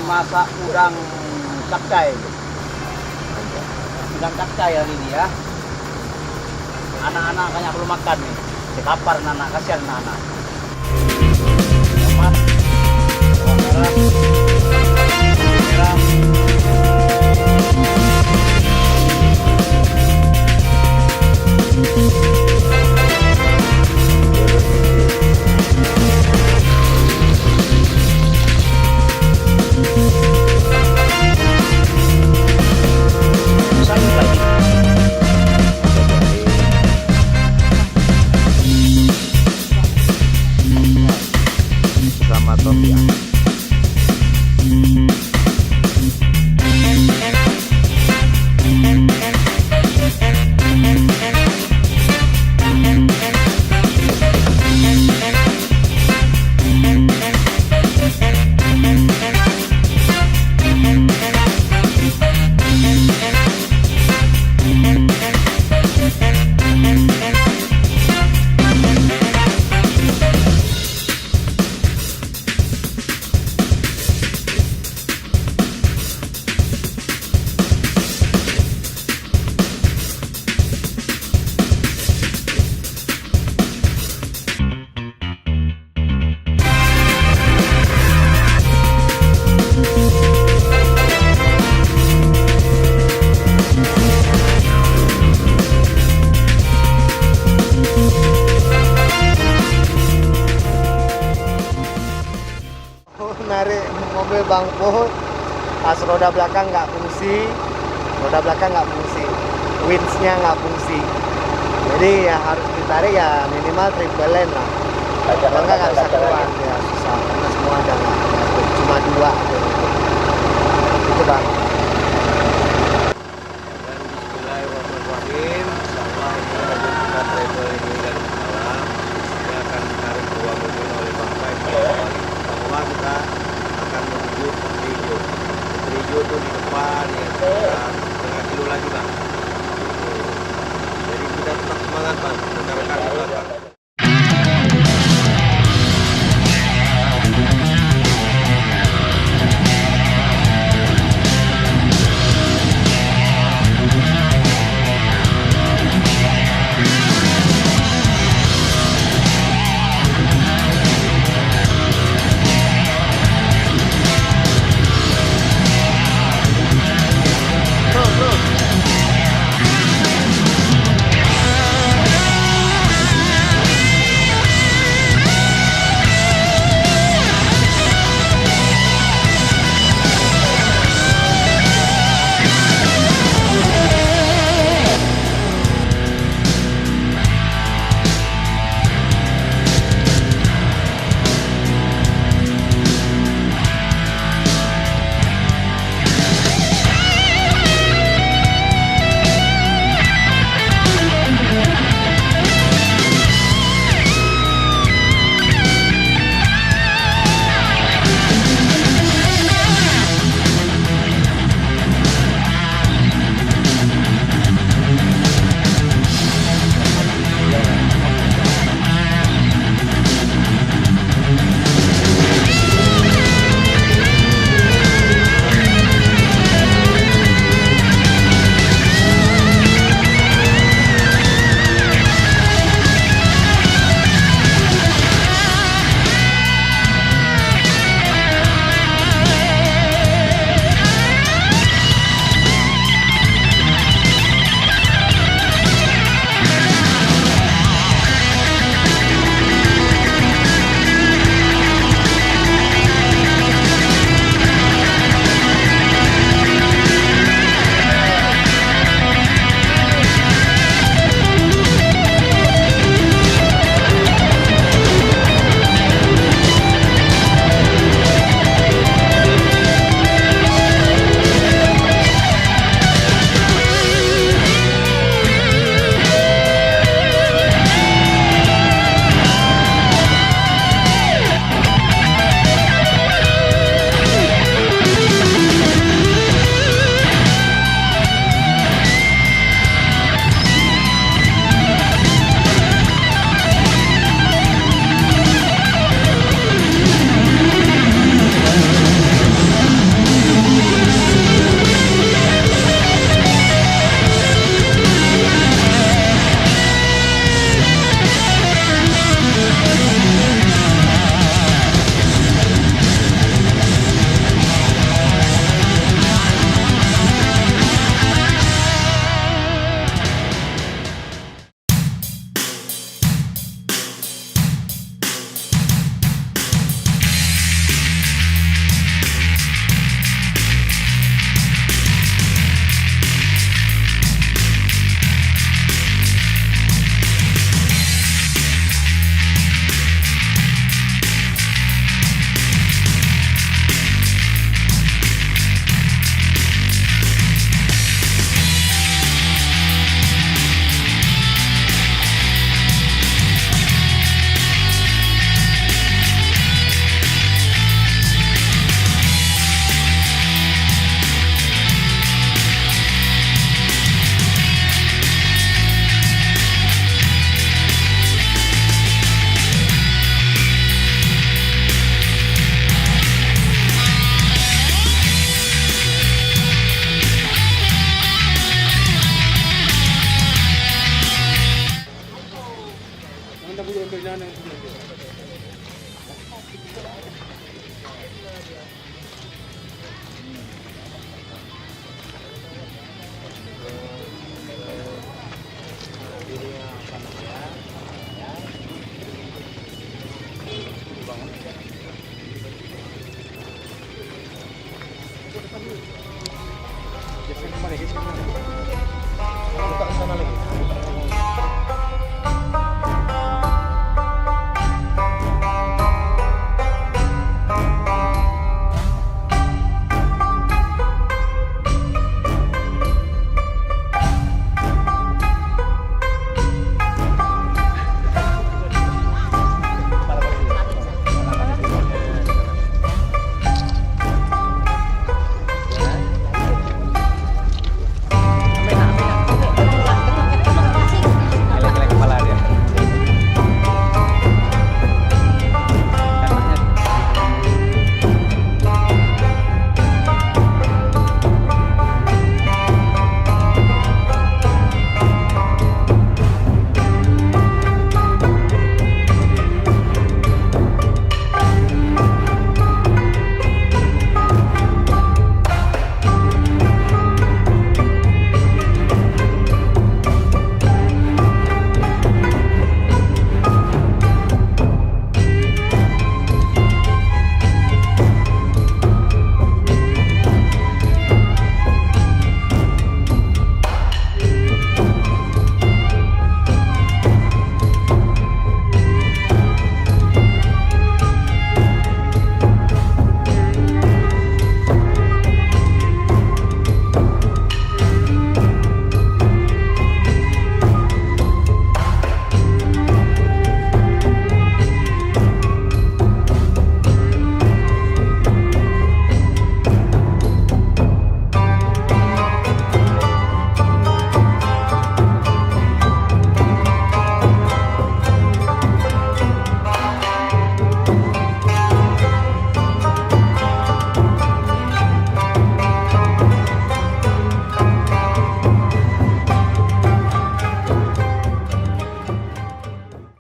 masak udang capcay. Udang capcay hari ini ya. Anak-anak banyak belum makan nih. Lapar anak, kasihan anak. Tomat, bawang merah, merah. Sayur lagi. Sama Topia. Narik mobil Bang Put, pas roda belakang nggak fungsi, winch-nya nggak fungsi, jadi ya harus ditarik ya minimal triple lane lah, kalau nggak bisa keluar ya susah karena semua ada cuma dua gitu Bang. Dan bismillahirrahmanirrahim. Insyaallah ini mobil kita travel ini dari malam. Ini akan ditarik dua mobil oleh Bang Baik. Bahwa kita akan menuju Trijo. Trijo itu di depan ya, setengah kilo lagi Bang. Jadi kita tetap semangat Bang, rekan-rekan di belakang. Geser kemana? Geser kemana? Kita ke sana lagi.